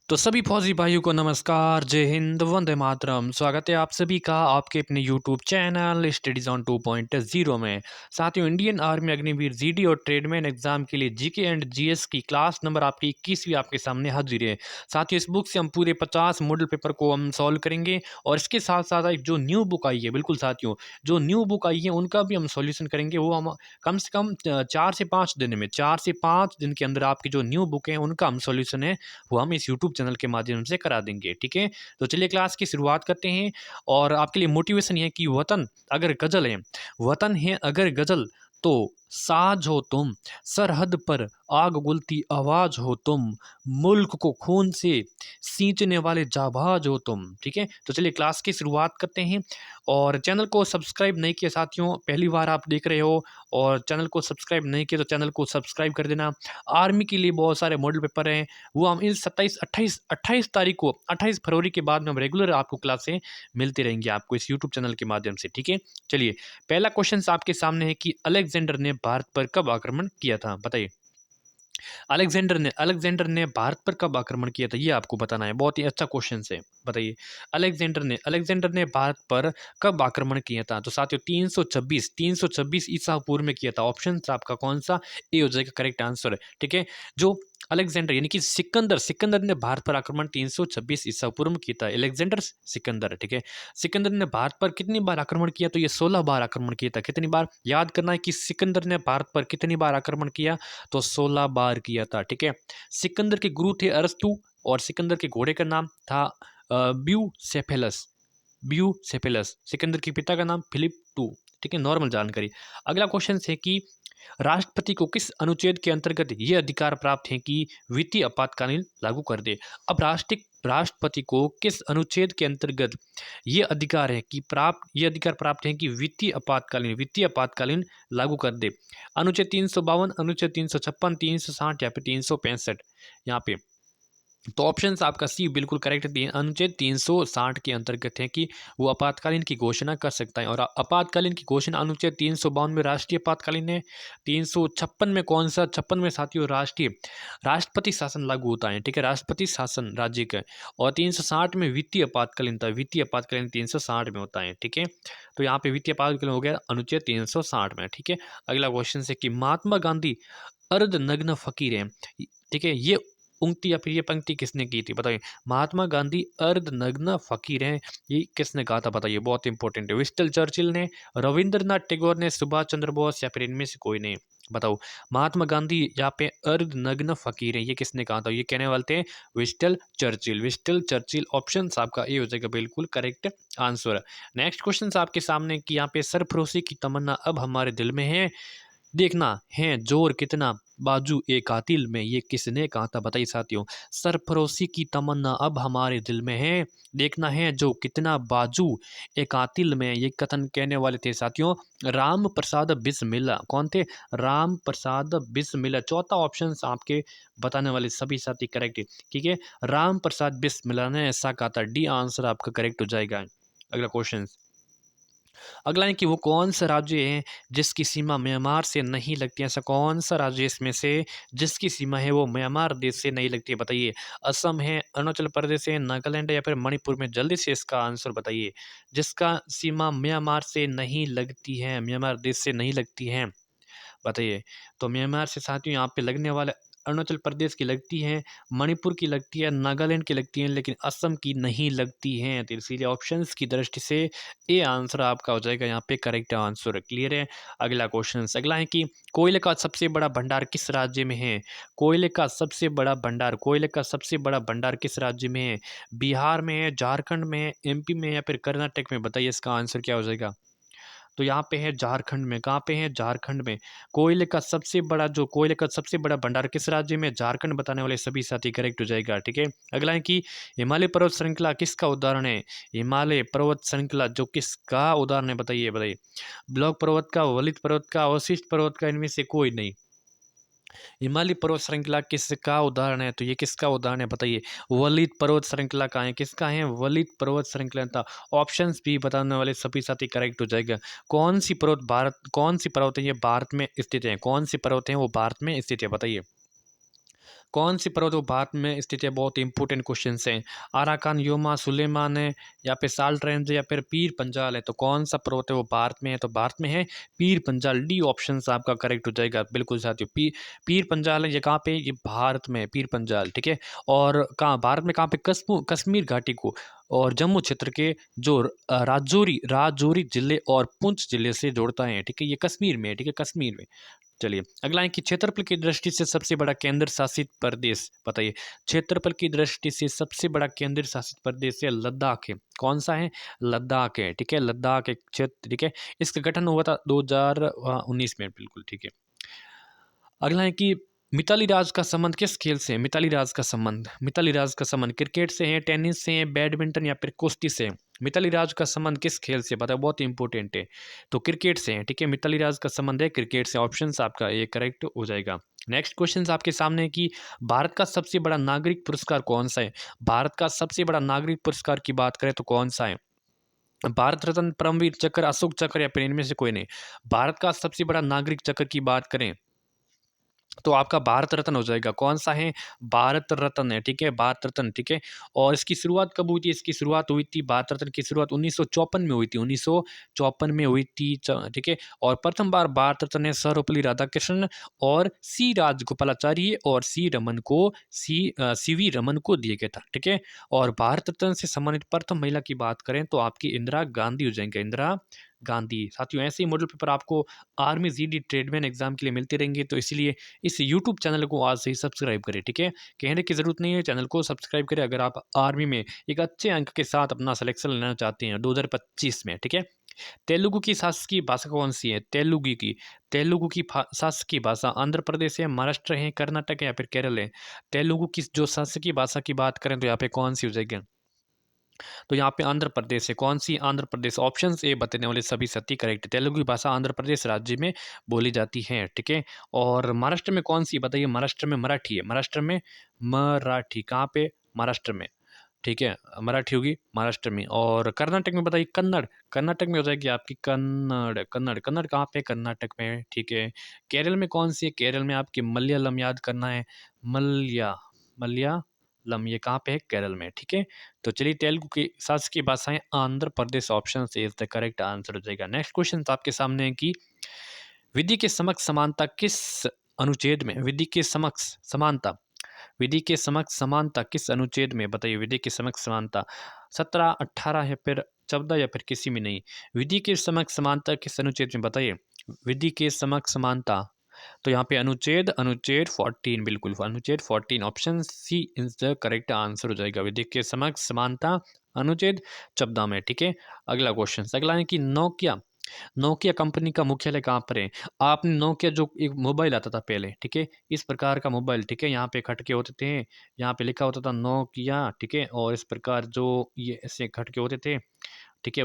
तो सभी फौजी भाइयों को नमस्कार, जय हिंद, वंदे मातरम। स्वागत है आप सभी का आपके अपने यूट्यूब चैनल स्टडीज ऑन 2.0 में। साथियों, इंडियन आर्मी अग्निवीर जीडी और ट्रेडमैन एग्जाम के लिए जीके एंड जीएस की क्लास नंबर आपकी 21वीं आपके सामने हाजिर है। साथियों, इस बुक से हम पूरे 50 मॉडल पेपर को हम सॉल्व करेंगे और इसके साथ साथ एक जो न्यू बुक आई है, बिल्कुल साथियों, जो न्यू बुक आई है उनका भी हम सॉल्यूशन करेंगे। वो हम कम से कम 4 से 5 दिन के अंदर आपकी जो न्यू बुक है उनका हम सॉल्यूशन है वो हम इस यूट्यूब चैनल के माध्यम से करा देंगे। ठीक है, तो चलिए क्लास की शुरुआत करते हैं। और आपके लिए मोटिवेशन ये है कि वतन अगर गजल है, वतन है अगर गजल तो साज हो तुम, सरहद पर आग उगलती आवाज हो तुम, मुल्क को खून से सींचने वाले जाबाज हो तुम। ठीक है, तो चलिए क्लास की शुरुआत करते हैं। और चैनल को सब्सक्राइब नहीं किया साथियों, पहली बार आप देख रहे हो और चैनल को सब्सक्राइब नहीं किया तो चैनल को सब्सक्राइब कर देना। आर्मी के लिए बहुत सारे मॉडल पेपर हैं, वो हम इस 28 तारीख को 28 फरवरी के बाद में हम रेगुलर आपको क्लासें मिलती रहेंगी आपको इस यूट्यूब चैनल के माध्यम से। ठीक है, चलिए पहला क्वेश्चन आपके सामने है कि अलेक्जेंडर ने भारत पर कब आक्रमण किया था, बताइए। अलेक्जेंडर ने भारत पर कब आक्रमण किया था, ये आपको बताना है। बहुत ही अच्छा क्वेश्चन है, बताइए। अलेक्जेंडर ने भारत पर कब आक्रमण किया था? तो साथियों 326 ईसा पूर्व में किया था। ऑप्शन आपका कौन सा ए हो जाएगा करेक्ट आंसर। ठीक है, जो अलेक्जेंडर यानी कि सिकंदर ने भारत पर आक्रमण 326 ईसा पूर्व में किया था। अलेक्जेंडर सिकंदर। ठीक है, सिकंदर ने भारत पर कितनी बार आक्रमण किया? तो ये 16 बार आक्रमण किया था। कितनी बार याद करना है कि सिकंदर ने भारत पर कितनी बार आक्रमण किया? तो 16 बार किया था। ठीक है, सिकंदर के गुरु थे अरस्तु और सिकंदर के घोड़े का नाम था ब्यू सेफेलस। सिकंदर के पिता का नाम फिलिप टू। ठीक है, नॉर्मल जानकारी। अगला क्वेश्चन है कि राष्ट्रपति को किस अनुच्छेद के अंतर्गत ये अधिकार प्राप्त है कि वित्तीय आपातकालीन लागू कर दे? अब राष्ट्रपति को किस अनुच्छेद के अंतर्गत ये अधिकार प्राप्त है कि वित्तीय आपातकालीन लागू कर दे? अनुच्छेद 352, अनुच्छेद 356, 360 या फिर 365? यहाँ पे तो ऑप्शन आपका सी बिल्कुल करेक्ट है। अनुच्छेद 360 के अंतर्गत है कि वो आपातकालीन की घोषणा कर सकता है। और आपातकालीन की घोषणा अनुच्छेद 352 में राष्ट्रीय आपातकालीन है। 356 में कौन सा? 56 में साथियों राष्ट्रपति शासन लागू होता है। ठीक है, राष्ट्रपति शासन राज्य का। और 360 में वित्तीय आपातकालीन था। वित्तीय आपातकालीन 360 में होता है। ठीक है, तो यहाँ पे वित्तीय आपातकालीन हो गया अनुच्छेद 360 में। ठीक है, अगला क्वेश्चन है कि महात्मा गांधी अर्धनग्न फकीर है। ठीक है, ये उक्ति या फिर ये पंक्ति किसने की थी, बताइए। महात्मा गांधी अर्धनग्न फकीर हैं, ये किसने कहा था, बताइए। बहुत इंपॉर्टेंट है। विंस्टन चर्चिल ने, रविंद्रनाथ टैगोर ने, सुभाष चंद्र बोस या फिर इनमें से कोई ने? बताओ। महात्मा गांधी यहाँ पे अर्धनग्न फकीर है, ये किसने कहा था? ये कहने वाले थे विंस्टन चर्चिल। ऑप्शन आपका ए हो जाएगा बिल्कुल करेक्ट आंसर। नेक्स्ट क्वेश्चन आपके सामने कि यहाँ पे सरफरोशी की तमन्ना अब हमारे दिल में है, देखना है जोर कितना बाजू ए कातिल में, ये किसने कहा था, बताइए साथियों। सरफरोशी की तमन्ना अब हमारे दिल में है, देखना है जो कितना बाजू ए कातिल में, ये कथन कहने वाले थे साथियों राम प्रसाद बिस्मिल्ला। कौन थे? राम प्रसाद बिस्मिल्ला। चौथा ऑप्शन आपके बताने वाले सभी साथी करेक्ट है। ठीक है, राम प्रसाद बिस्मिल्ला ने ऐसा कहा था। डी आंसर आपका करेक्ट हो जाएगा। अगला क्वेश्चन, अगला है कि वो कौन सा राज्य है जिसकी सीमा म्यांमार से नहीं लगती? ऐसा कौन सा राज्य है इसमें से जिसकी सीमा है वो म्यांमार देश से नहीं लगती है, बताइए। असम है, अरुणाचल प्रदेश है, नागालैंड है या फिर मणिपुर में? जल्दी से इसका आंसर बताइए। जिसका सीमा म्यांमार से नहीं लगती है, म्यांमार देश से नहीं लगती है, बताइए। तो म्यांमार से साथियों यहाँ पे लगने वाला अरुणाचल प्रदेश की लगती है, मणिपुर की लगती है, नागालैंड की लगती है, लेकिन असम की नहीं लगती है। तो इसीलिए ऑप्शंस की दृष्टि से ए आंसर आपका हो जाएगा यहाँ पे करेक्ट आंसर। क्लियर है। अगला क्वेश्चन अगला है कि कोयले का सबसे बड़ा भंडार किस राज्य में है? कोयले का सबसे बड़ा भंडार किस राज्य में है? बिहार में है, झारखंड में है, एमपी में या फिर कर्नाटक में? बताइए इसका आंसर क्या हो जाएगा। तो यहाँ पे है झारखंड में। कहाँ पे है? झारखंड में। कोयले का सबसे बड़ा भंडार किस राज्य में? झारखंड। बताने वाले सभी साथी करेक्ट हो जाएगा। ठीक है, अगला है कि हिमालय पर्वत श्रृंखला किसका उदाहरण है? हिमालय पर्वत श्रृंखला जो किसका उदाहरण है, बताइए बताइए। ब्लॉक पर्वत का, वलित पर्वत का, वशिष्ठ पर्वत का, इनमें से कोई नहीं। हिमालय पर्वत श्रृंखला किसका उदाहरण है? तो ये किसका उदाहरण है, बताइए। वलित पर्वत श्रृंखला का है। किसका है? वलित पर्वत श्रृंखला था। ऑप्शंस भी बताने वाले सभी साथी करेक्ट हो जाएगा। कौन सी पर्वत है ये भारत में स्थित है? कौन सी पर्वत है वो भारत में स्थित है, बताइए। कौन सी पर्वत वो भारत में स्थित है? बहुत इंपॉर्टेंट क्वेश्चन हैं। अराकान, योमा, सुलेमान है, या फिर साल्ट रेंज, या फिर पीर पंजाल है। तो कौन सा पर्वत है वो भारत में है? तो भारत में है पीर पंजाल। डी ऑप्शन आपका करेक्ट हो जाएगा। बिल्कुल साथियों, पीर पंजाल है, ये कहाँ पे? ये भारत में है पीर पंजाल, ठीक है। और कहाँ भारत में? कहाँ पे? कश्मीर घाटी को और जम्मू क्षेत्र के जो राजौरी राजौरी जिले और पुंछ जिले से जोड़ता है, ठीक है। ये कश्मीर में है, ठीक है, कश्मीर में। चलिए अगला है कि क्षेत्रफल की दृष्टि से सबसे बड़ा केंद्र शासित प्रदेश बताइए। क्षेत्रफल की दृष्टि से सबसे बड़ा केंद्र शासित प्रदेश है लद्दाख है। कौन सा है? लद्दाख है, ठीक है। लद्दाख एक क्षेत्र, ठीक है। इसका गठन हुआ था 2019 में, बिल्कुल ठीक है। अगला है कि मिताली राज का संबंध किस खेल से है? मिताली राज का संबंध क्रिकेट से है, टेनिस से है, बैडमिंटन या फिर कुश्ती से है? मिताली राज का संबंध किस खेल से? बताओ, बहुत इंपॉर्टेंट है। तो क्रिकेट से है, ठीक है। मिताली राज का संबंध है क्रिकेट से। ऑप्शन आपका ये करेक्ट हो जाएगा। नेक्स्ट क्वेश्चन आपके सामने है कि भारत का सबसे बड़ा नागरिक पुरस्कार कौन सा है? भारत का सबसे बड़ा नागरिक पुरस्कार की बात करें तो कौन सा है? भारत रत्न, परमवीर चक्र, अशोक चक्र या फिर इनमें से कोई नहीं? भारत का सबसे बड़ा नागरिक चक्र की बात करें तो आपका भारत रत्न हो जाएगा। कौन सा है? भारत रत्न है, ठीक है, भारत रत्न, ठीक है। और इसकी शुरुआत कब हुई थी? इसकी शुरुआत हुई थी, भारत रत्न की शुरुआत 1954 में हुई थी, 1954 में हुई थी, ठीक है। और प्रथम बार भारत रत्न है सर्वपल्ली राधाकृष्णन और सी राजगोपालाचारी और सी वी रमन को दिए गया था, ठीक है। और भारत रत्न से सम्मानित प्रथम महिला की बात करें तो आपकी इंदिरा गांधी हो जाएंगे, इंदिरा गांधी। साथियों, ऐसे ही मॉडल पेपर आपको आर्मी जीडी ट्रेडमैन एग्जाम के लिए मिलते रहेंगे, तो इसलिए इस यूट्यूब चैनल को आज से ही सब्सक्राइब करें, ठीक है। कहने की ज़रूरत नहीं है, चैनल को सब्सक्राइब करें अगर आप आर्मी में एक अच्छे अंक के साथ अपना सिलेक्शन लेना चाहते हैं 2025 में, ठीक है। तेलुगु की शासकीय भाषा कौन सी है? तेलुगु की शासकीय भाषा आंध्र प्रदेश है, महाराष्ट्र है, कर्नाटक है या फिर केरल है? तेलुगु की जो शासकीय भाषा की बात करें तो यहाँ पे कौन सी हो जाएगी? तो यहाँ पे आंध्र प्रदेश है। कौन सी? आंध्र प्रदेश। ऑप्शन ए बताने वाले सभी सत्य करेक्ट। तेलुगु भाषा आंध्र प्रदेश राज्य में बोली जाती है, ठीक है। और महाराष्ट्र में कौन सी बताइए? महाराष्ट्र में मराठी है, महाराष्ट्र में मराठी। कहाँ पे? महाराष्ट्र में, ठीक है, मराठी होगी महाराष्ट्र में। और कर्नाटक में बताइए? कन्नड़। कर्नाटक में हो जाएगी आपकी कन्नड़ कहाँ पे? कर्नाटक में, ठीक है। केरल में कौन सी है? केरल में आपकी मलयालम याद करना है, मलयालम, ये कहाँ पे है? केरल में, ठीक है। तो चलिए, तेलुगु की शासकीय भाषाएं आंध्र प्रदेश, ऑप्शन से इज द करेक्ट आंसर हो जाएगा। नेक्स्ट क्वेश्चन आपके सामने है कि विधि के समक्ष समानता किस अनुच्छेद में? विधि के समक्ष समानता किस अनुच्छेद में? बताइए, विधि के समक्ष समानता 17, 18 या फिर 14 या फिर किसी में नहीं? विधि के समक्ष समानता किस अनुच्छेद में? बताइए, विधि के समक्ष समानता। तो यहाँ पे अनुच्छेद अनुच्छेद 14, बिल्कुल अनुच्छेद 14, option C is the correct answer हो जाएगा। विधि के समक्ष समानता अनुच्छेद 14 में, ठीक है। अगला क्वेश्चन, अगला है कि नोकिया कंपनी का मुख्यालय कहाँ पर है? आपने नोकिया जो एक मोबाइल आता था पहले, ठीक है, इस प्रकार का मोबाइल, ठीक है, यहाँ पे खटके होते थे, यहाँ पे लिखा होता था नोकिया, ठीक है। और इस प्रकार जो ये ऐसे खटके होते थे, ठीक है,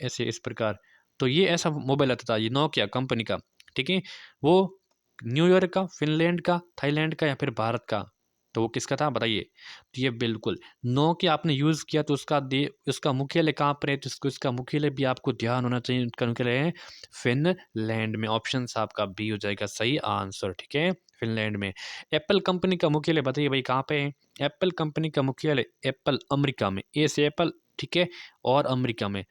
ऐसे इस प्रकार। तो ये ऐसा मोबाइल आता था, ये नोकिया कंपनी का, ठीक है। वो न्यूयॉर्क का, फिनलैंड का, थाईलैंड का या फिर भारत का? तो वो किसका था बताइए? तो ये बिल्कुल नोकिया आपने यूज़ किया तो उसका मुख्यालय कहाँ पर है? तो इसका मुख्यालय भी आपको ध्यान होना चाहिए, उसका मुख्यालय है फिनलैंड में। ऑप्शन आपका बी हो जाएगा सही आंसर, ठीक है, फिनलैंड में। एप्पल कंपनी का मुख्यालय बताइए भाई कहाँ पे है? एप्पल कंपनी का मुख्यालय एप्पल अमेरिका में, ए से एप्पल, ठीक है, और अमेरिका में,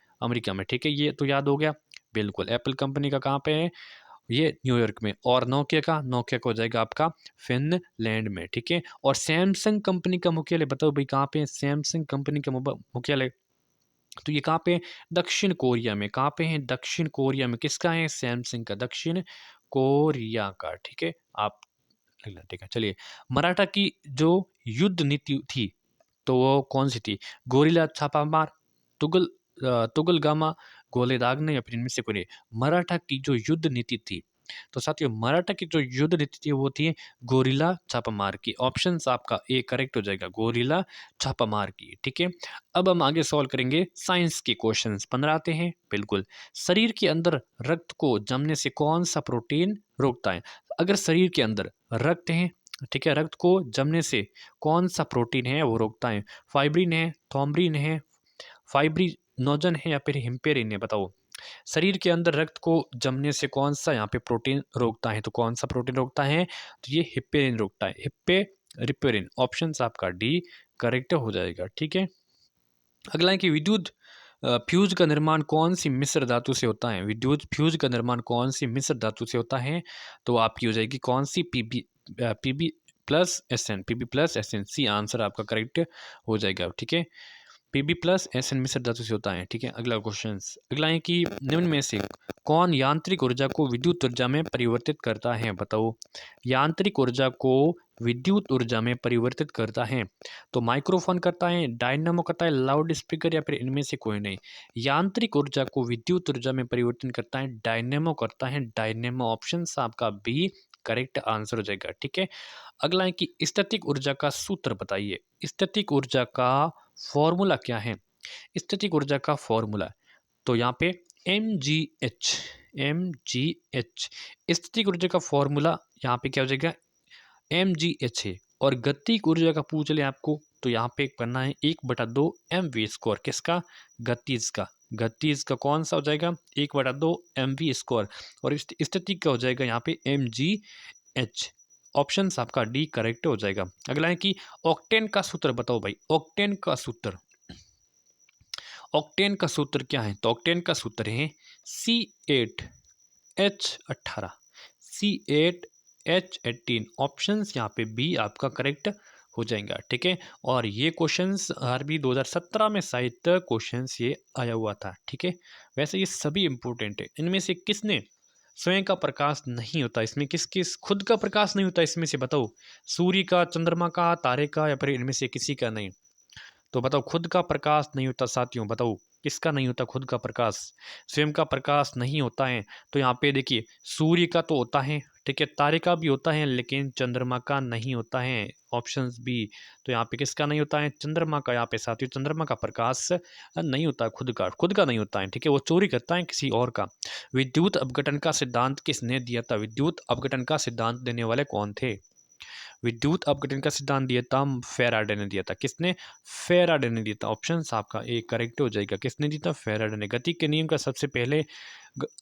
ठीक है। ये तो याद हो गया, बिल्कुल। एप्पल कंपनी का कहाँ पे है? ये न्यूयॉर्क में। और नोकिया का हो जाएगा आपका फिनलैंड में, ठीक है। और सैमसंग कंपनी का मुख्यालय बताओ भाई कहाँ पे है? सैमसंग कंपनी का मुख्यालय, तो ये कहाँ पे है? दक्षिण कोरिया में। कहाँ पे है? दक्षिण कोरिया में। किसका है? सैमसंग का, दक्षिण कोरिया का, ठीक है। आप ठीक है। चलिए, मराठा की जो युद्ध नीति थी तो वो कौन सी थी? गोरिल्ला छापामार, तुगल तुगलगामा, गोले दागने या फिर इनमें से कोई नहीं? मराठा की जो युद्ध नीति थी, तो साथियों मराठा की जो युद्ध नीति थी वो थी गोरिल्ला छापामार की। ऑप्शन आपका ए करेक्ट हो जाएगा, गोरिल्ला छापामार की, ठीक है। अब हम आगे सॉल्व करेंगे साइंस के क्वेश्चंस। 15 आते हैं, बिल्कुल। शरीर के अंदर रक्त को जमने से कौन सा प्रोटीन रोकता है? अगर शरीर के अंदर रक्त है, ठीक है, रक्त को जमने से कौन सा प्रोटीन है वो रोकता है? फाइब्रिन है, थोम्ब्रिन है, फाइब्रिनोजन है या फिर हिम्पेरिन है? बताओ, शरीर के अंदर रक्त को जमने से कौन सा यहाँ पे प्रोटीन रोकता है? तो कौन सा प्रोटीन रोकता है? तो ये हिप्पेरिन रोकता है, रिपेरिन। ऑप्शन आपका डी करेक्ट हो जाएगा। ठीक है, अगला है कि विद्युत फ्यूज का निर्माण कौन सी मिश्र धातु से होता है। विद्युत फ्यूज का निर्माण कौन सी मिश्र धातु से होता है, तो आपकी हो जाएगी कौन सी, PB plus S N, PB plus S N, C answer आपका करेक्ट हो जाएगा। ठीक है, पीबी प्लस एस एन मिश्र धातु से होता है। ठीक है, अगला क्वेश्चन, अगला है कि निम्न में से कौन यांत्रिक ऊर्जा को विद्युत ऊर्जा में परिवर्तित करता है, बताओ। यांत्रिक ऊर्जा को विद्युत ऊर्जा में परिवर्तित करता है, तो माइक्रोफोन करता है, डायनामो करता है, लाउड स्पीकर, या फिर इनमें से कोई नहीं। यांत्रिक ऊर्जा को विद्युत ऊर्जा में परिवर्तन करता है, डायनेमो करता है, डायनेमो। ऑप्शन आपका बी करेक्ट आंसर हो जाएगा। ठीक है, अगला है कि स्थैतिक ऊर्जा का सूत्र बताइए। स्थैतिक ऊर्जा का फॉर्मूला क्या है। स्थैतिक ऊर्जा का फॉर्मूला, तो यहाँ पे mgh, mgh स्थैतिक ऊर्जा का फॉर्मूला यहाँ पे क्या हो जाएगा, mgh है। और गतिक ऊर्जा का पूछ ले आपको, तो यहाँ पे करना है 1/2 mv², किसका, गतिज का। गतिज का कौन सा हो जाएगा, 1/2 mv²। और स्थैतिक का हो जाएगा यहाँ पे mgh। ऑप्शन आपका डी करेक्ट हो जाएगा। अगला है कि ऑक्टेन का सूत्र बताओ भाई। ऑक्टेन का सूत्र, ऑक्टेन का सूत्र क्या है, तो ऑक्टेन का सूत्र है C8H18, C8H18। ऑप्शंस यहाँ पे बी आपका करेक्ट हो जाएगा। ठीक है, और ये क्वेश्चंस आरबी 2017 में साहित्य क्वेश्चंस ये आया हुआ था। ठीक है, वैसे ये सभी इंपॉर्टेंट है। इनमें से किसने स्वयं का प्रकाश नहीं होता, इसमें किस किस खुद का प्रकाश नहीं होता, इसमें से बताओ। सूर्य का, चंद्रमा का, तारे का, या फिर इनमें से किसी का नहीं। तो बताओ, खुद का प्रकाश नहीं होता साथियों, बताओ किसका नहीं होता खुद का प्रकाश, स्वयं का प्रकाश नहीं होता है। तो यहाँ पे देखिए, सूर्य का तो होता है, ठीक है, तारे का भी होता है, लेकिन चंद्रमा का नहीं होता है। Options B. तो यहाँ पे किसका नहीं होता है, चंद्रमा का। यहाँ पे साथियों चंद्रमा का प्रकाश नहीं होता, खुद का नहीं होता है। ठीक है, वो चोरी करता है किसी और का। विद्युत अपघटन का सिद्धांत किसने दिया था। विद्युत अपघटन का सिद्धांत देने वाले कौन थे। विद्युत अपघटन का सिद्धांत दिया था फेराडे ने दिया था। किसने, फेराडे ने दिया था। ऑप्शन आपका ए करेक्ट हो जाएगा। किसने दिया था, फेराडे ने। गति के नियम का सबसे पहले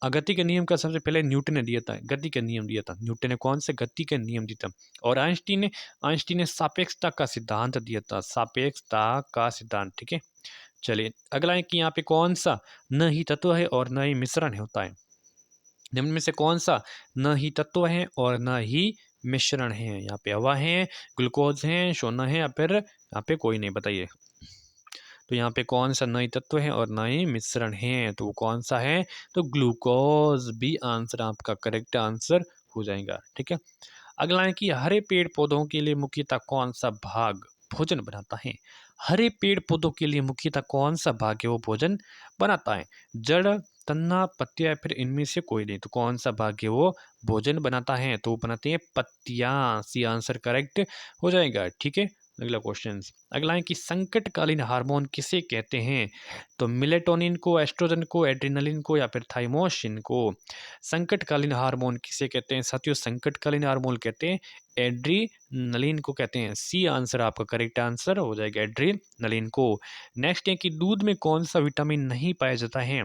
गति के नियम का सबसे पहले न्यूटन ने दिया था। गति के नियम दिया था न्यूटन ने, कौन से, गति के नियम दिया था। और आइंस्टीन ने सापेक्षता का सिद्धांत दिया था, सापेक्षता का सिद्धांत। ठीक है, चलिए अगला है कि यहाँ पे कौन सा न ही तत्व है और न ही मिश्रण होता है। निम्न में से कौन सा न ही तत्व है और न ही मिश्रण है। यहाँ पे हवा है, ग्लूकोज है, सोना है, या फिर यहाँ पे कोई नहीं, बताइए। तो यहाँ पे कौन सा न ही तत्व है और न ही मिश्रण है, तो वो कौन सा है, तो ग्लूकोज। बी आंसर आपका करेक्ट आंसर हो जाएगा। ठीक है, अगला है कि हरे पेड़ पौधों के लिए मुख्यतः कौन सा भाग भोजन बनाता है। हरे पेड़ पौधों के लिए मुख्यतः कौन सा भाग है वो भोजन बनाता है। जड़, तना, पत्तियां, या फिर इनमें से कोई नहीं। तो कौन सा भाग है वो भोजन बनाता है, तो वो बनाती है पत्तियां। सी आंसर करेक्ट हो जाएगा। ठीक है, अगला क्वेश्चन, अगला है कि संकटकालीन हार्मोन किसे कहते हैं। तो मिलेटोनिन को, एस्ट्रोजन को, एड्रेनलिन को, या फिर थाइमोसिन को। संकटकालीन हार्मोन किसे कहते हैं साथियों, संकटकालीन हार्मोन कहते हैं एड्रीनलिन को कहते हैं। सी आंसर आपका करेक्ट आंसर हो जाएगा, एड्रीनलिन को। नेक्स्ट है कि दूध में कौन सा विटामिन नहीं पाया जाता है।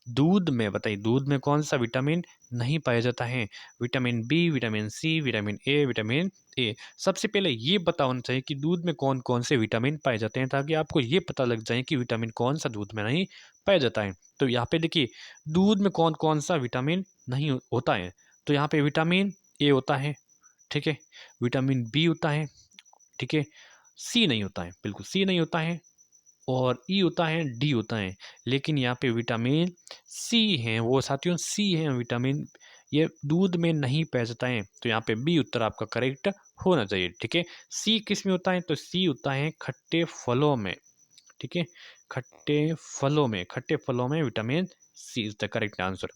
दूध में बताइए, दूध में कौन सा विटामिन नहीं पाया जाता है। Vitamin B, vitamin C, vitamin A, vitamin A. सबसे पहले ये पता होना चाहिए कि दूध में कौन कौन से विटामिन पाए जाते हैं, ताकि आपको ये पता लग जाए कि विटामिन कौन सा दूध में नहीं पाया जाता है। तो यहाँ पे देखिए, दूध में कौन कौन सा विटामिन नहीं होता है। तो यहाँ पे विटामिन ए होता है, ठीक है, विटामिन बी होता है, ठीक है, सी नहीं होता है, बिल्कुल सी नहीं होता है, और ई होता है, डी होता है। लेकिन यहाँ पे विटामिन सी है, वो साथियों सी है विटामिन, ये दूध में नहीं पाया जाता है। तो यहाँ पे बी उत्तर आपका करेक्ट होना चाहिए। ठीक है, सी किस में होता है, तो सी होता है खट्टे फलों में। ठीक है, खट्टे फलों में vitamin C is the correct answer.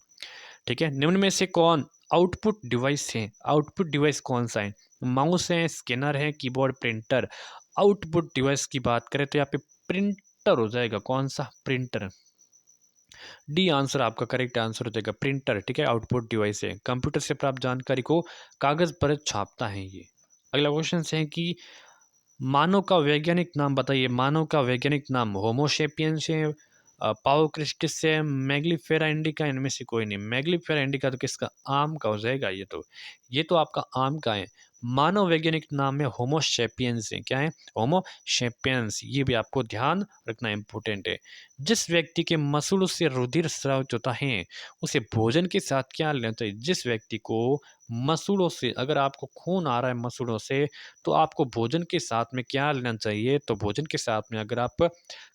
ठीक है, निम्न में से कौन आउटपुट डिवाइस है। आउटपुट डिवाइस कौन सा है, माउस है, स्कैनर है, कीबोर्ड, प्रिंटर। आउटपुट डिवाइस की बात करें तो यहाँ पे प्रिंटर हो जाएगा। कौन सा, प्रिंटर। डी आंसर आपका करेक्ट आंसर हो जाएगा, प्रिंटर। ठीक है, आउटपुट डिवाइस है, कंप्यूटर से प्राप्त जानकारी को कागज पर छापता है ये। अगला क्वेश्चन है कि मानव का वैज्ञानिक नाम बताइए। मानव का वैज्ञानिक नाम होमोसेपियंस है, पाओ क्रिस्टिस है, मैग्लीफेरा इंडिका, इनमें से कोई नहीं। मैग्लीफेरा इंडिका तो किसका, आम का हो जाएगा। ये तो आपका आम का है। मानव वैज्ञानिक नाम है होमोशेपियंस है, क्या है होमोशेपियंस, ये भी आपको ध्यान रखना इम्पोर्टेंट है। जिस व्यक्ति के मसूड़ों से रुधिर स्राव होता है उसे भोजन के साथ क्या लेना चाहिए? जिस व्यक्ति को मसूड़ों से, अगर आपको खून आ रहा है मसूड़ों से, तो आपको भोजन के साथ में क्या लेना चाहिए? तो भोजन के साथ में अगर आप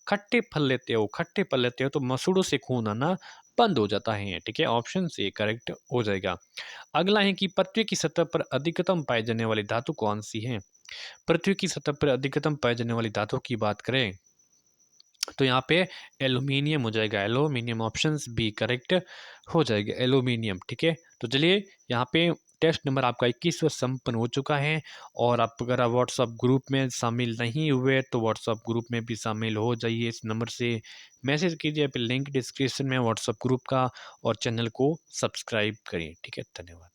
खट्टे फल लेते हो तो मसूड़ों से खून आना बंद हो जाता है, ठीक है, ऑप्शन सी करेक्ट हो जाएगा। अगला है कि पृथ्वी की सतह पर अधिकतम पाई जाने वाली धातु कौन सी है? पृथ्वी की सतह पर अधिकतम पाई जाने वाली धातु की बात करें तो यहाँ पे एल्यूमिनियम हो जाएगा, एल्यूमिनियम, ऑप्शन बी करेक्ट हो जाएगा, एल्यूमिनियम, ठीक है। तो चलिए यहाँ पे टेस्ट नंबर आपका 21वां संपन्न हो चुका है। और आप अगर आप व्हाट्सअप ग्रुप में शामिल नहीं हुए तो व्हाट्सअप ग्रुप में भी शामिल हो जाइए, इस नंबर से मैसेज कीजिए, फिर लिंक डिस्क्रिप्शन में व्हाट्सअप ग्रुप का, और चैनल को सब्सक्राइब करिए, ठीक है, धन्यवाद।